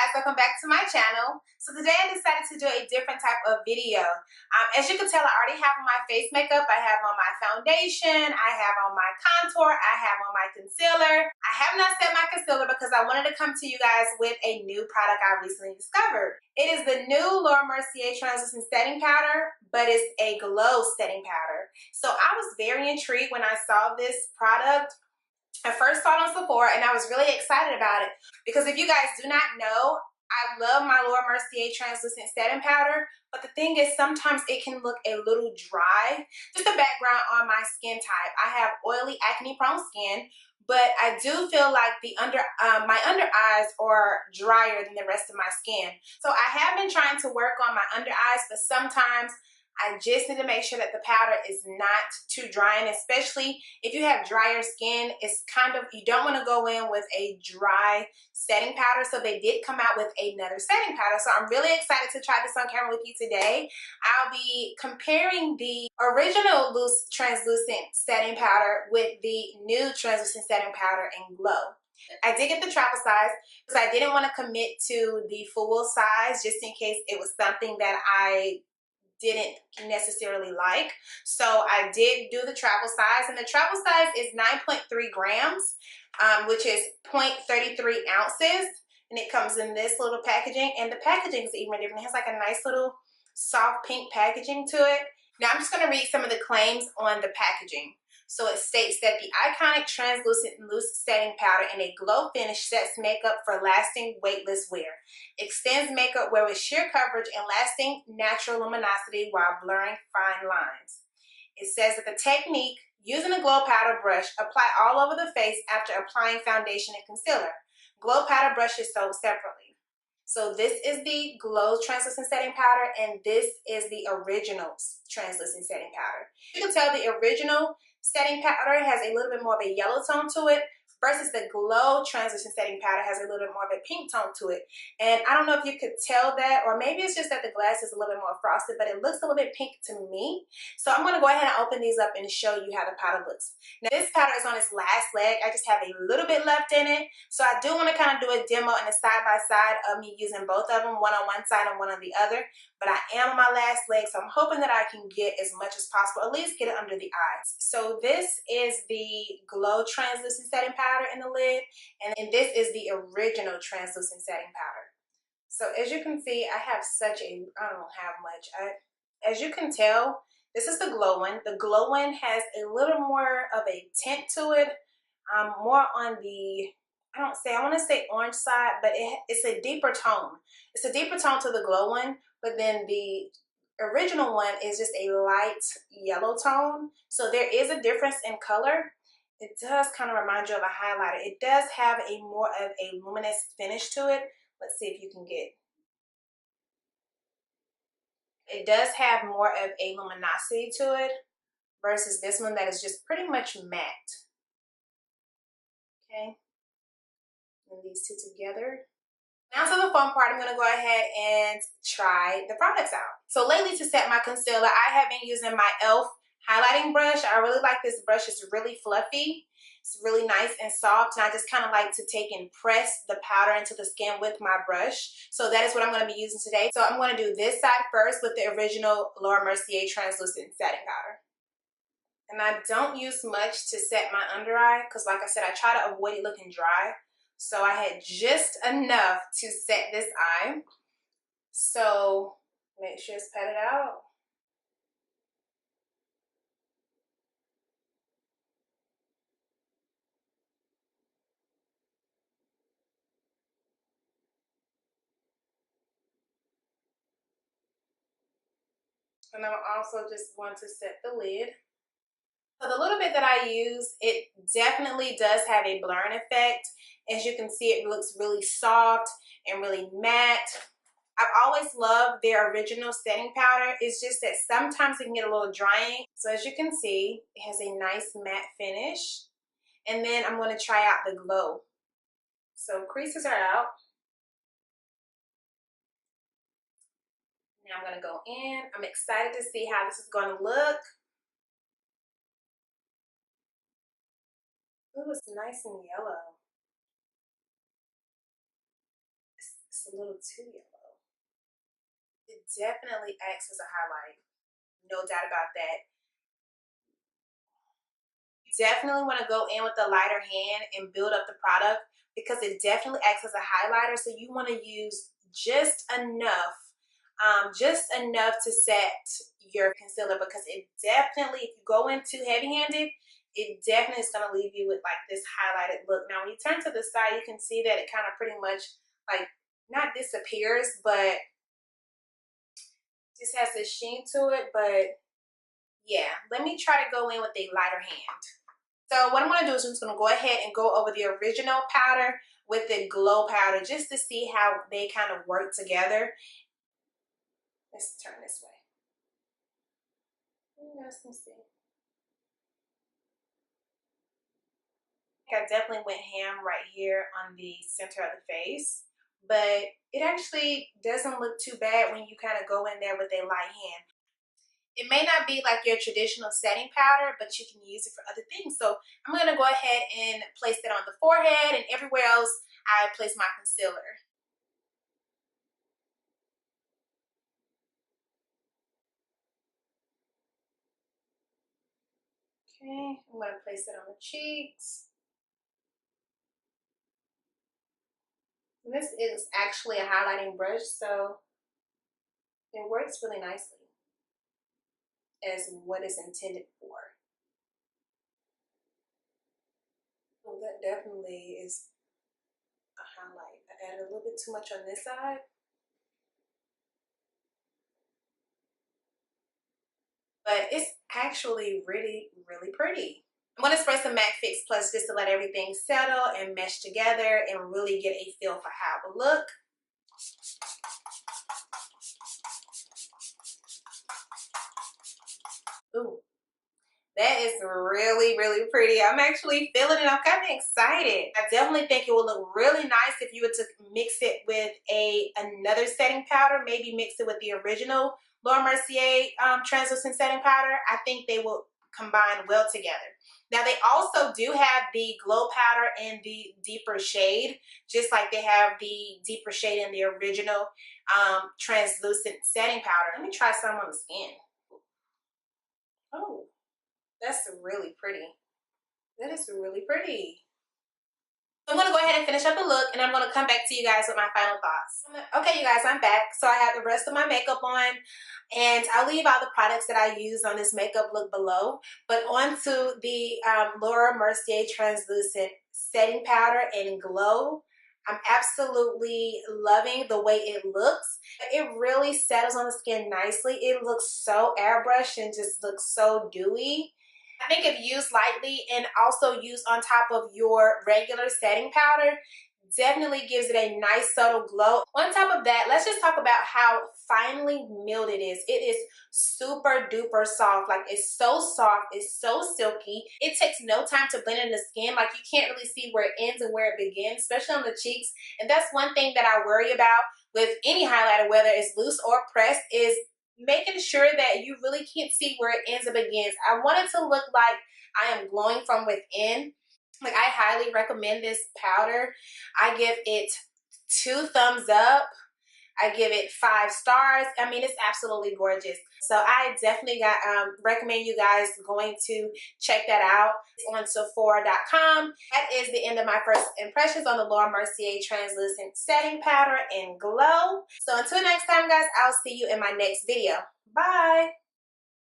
guys, welcome back to my channel. So today I decided to do a different type of video. As you can tell, I already have on my face makeup, I have on my foundation, I have on my contour, I have on my concealer. I have not set my concealer because I wanted to come to you guys with a new product I recently discovered. It is the new Mercier translucent setting powder, but it's a glow setting powder. So I was very intrigued when I saw this product. I first saw it on Sephora and I was really excited about it because if you guys do not know, I love my Mercier translucent setting powder, but the thing is sometimes it can look a little dry. Just a background on my skin type. I have oily, acne prone skin, but I do feel like my under eyes are drier than the rest of my skin. So I have been trying to work on my under eyes, but sometimes I just need to make sure that the powder is not too dry, and especially if you have drier skin, it's kind of, you don't want to go in with a dry setting powder. So they did come out with another setting powder. So I'm really excited to try this on camera with you today. I'll be comparing the original loose translucent setting powder with the new translucent setting powder in Glow. I did get the travel size because I didn't want to commit to the full size just in case it was something that I didn't necessarily like. So I did do the travel size, and the travel size is 9.3 grams, which is 0.33 ounces, and it comes in this little packaging, and the packaging is even different. It has like a nice little soft pink packaging to it. Now I'm just going to read some of the claims on the packaging. So it states that the iconic translucent loose setting powder in a glow finish sets makeup for lasting weightless wear. Extends makeup wear with sheer coverage and lasting natural luminosity while blurring fine lines. It says that the technique, using a glow powder brush, apply all over the face after applying foundation and concealer. Glow powder brush is sold separately. So this is the Glow translucent setting powder, and this is the original translucent setting powder. You can tell the original setting powder has a little bit more of a yellow tone to it versus the Glow translucent setting powder has a little bit more of a pink tone to it. And I don't know if you could tell that, or maybe it's just that the glass is a little bit more frosted, but it looks a little bit pink to me. So I'm going to go ahead and open these up and show you how the powder looks. Now this powder is on its last leg. I just have a little bit left in it. So I do want to kind of do a demo and a side by side of me using both of them, one on one side and one on the other. But I am on my last leg, so I'm hoping that I can get as much as possible, at least get it under the eyes. So this is the Glow translucent setting powder in the lid, and this is the original translucent setting powder. So as you can see, I have I don't have much. As you can tell, this is the Glow one. The Glow one has a little more of a tint to it, more on the, I want to say orange side, but it's a deeper tone. It's a deeper tone to the Glow one, but then the original one is just a light yellow tone. So there is a difference in color. It does kind of remind you of a highlighter. It does have a more of a luminous finish to it. Let's see if you can get. It does have more of a luminosity to it versus this one that is just pretty much matte. Okay. And these two together. Now to the fun part, I'm going to go ahead and try the products out. So lately, to set my concealer, I have been using my e.l.f. highlighting brush. I really like this brush. It's really fluffy. It's really nice and soft, and I just kind of like to take and press the powder into the skin with my brush. So that is what I'm going to be using today. So I'm going to do this side first with the original Mercier translucent setting powder. And I don't use much to set my under eye because, like I said, I try to avoid it looking dry. So I had just enough to set this eye. So make sure it's patted out. And I'm also just going to set the lid. So the little bit that I use, it definitely does have a blurring effect. As you can see, it looks really soft and really matte. I've always loved their original setting powder. It's just that sometimes it can get a little drying. So as you can see, it has a nice matte finish. And then I'm going to try out the Glow. So creases are out. Now I'm going to go in. I'm excited to see how this is going to look. Ooh, it's nice and yellow. It's It's a little too yellow. It definitely acts as a highlight. No doubt about that. You definitely want to go in with the lighter hand and build up the product because it definitely acts as a highlighter. So you want to use just enough to set your concealer, because it definitely, if you go in too heavy-handed, it definitely is going to leave you with like this highlighted look. Now when you turn to the side, you can see that it kind of pretty much like not disappears, but just has this sheen to it. But yeah, let me try to go in with a lighter hand. So what I'm going to do is I'm just going to go ahead and go over the original powder with the glow powder just to see how they kind of work together. Let's turn this way. You guys can see. I definitely went ham right here on the center of the face, but it actually doesn't look too bad when you kind of go in there with a light hand. It may not be like your traditional setting powder, but you can use it for other things. So I'm going to go ahead and place it on the forehead, and everywhere else I place my concealer. Okay, I'm going to place it on the cheeks. And this is actually a highlighting brush, so it works really nicely as what it's intended for. Oh, that definitely is a highlight. I added a little bit too much on this side. But it's actually really, really pretty. I'm going to spray some MAC Fix Plus just to let everything settle and mesh together and really get a feel for how it will look. Ooh, that is really, really pretty. I'm actually feeling it. I'm kind of excited. I definitely think it will look really nice if you were to mix it with another setting powder. Maybe mix it with the original Laura Mercier translucent setting powder. I think they will combine well together. Now they also do have the glow powder in the deeper shade, just like they have the deeper shade in the original translucent setting powder. Let me try some on the skin. Oh, that's really pretty. That is really pretty. I'm going to go ahead and finish up the look, and I'm going to come back to you guys with my final thoughts. Okay, you guys, I'm back. So I have the rest of my makeup on, and I'll leave all the products that I use on this makeup look below. But onto the Laura Mercier Translucent Setting Powder in Glow. I'm absolutely loving the way it looks. It really settles on the skin nicely. It looks so airbrushed and just looks so dewy. I think if used lightly and also used on top of your regular setting powder, definitely gives it a nice subtle glow. On top of that, let's just talk about how finely milled it is. It is super duper soft. Like, it's so soft, it's so silky. It takes no time to blend in the skin. Like, you can't really see where it ends and where it begins, especially on the cheeks. And that's one thing that I worry about with any highlighter, whether it's loose or pressed, is making sure that you really can't see where it ends and begins. I want it to look like I am glowing from within. Like, I highly recommend this powder. I give it 2 thumbs up. I give it 5 stars. I mean, it's absolutely gorgeous. So I definitely recommend you guys going to check that out. It's on Sephora.com. That is the end of my first impressions on the Laura Mercier Translucent Setting Powder in Glow. So until next time, guys, I'll see you in my next video. Bye.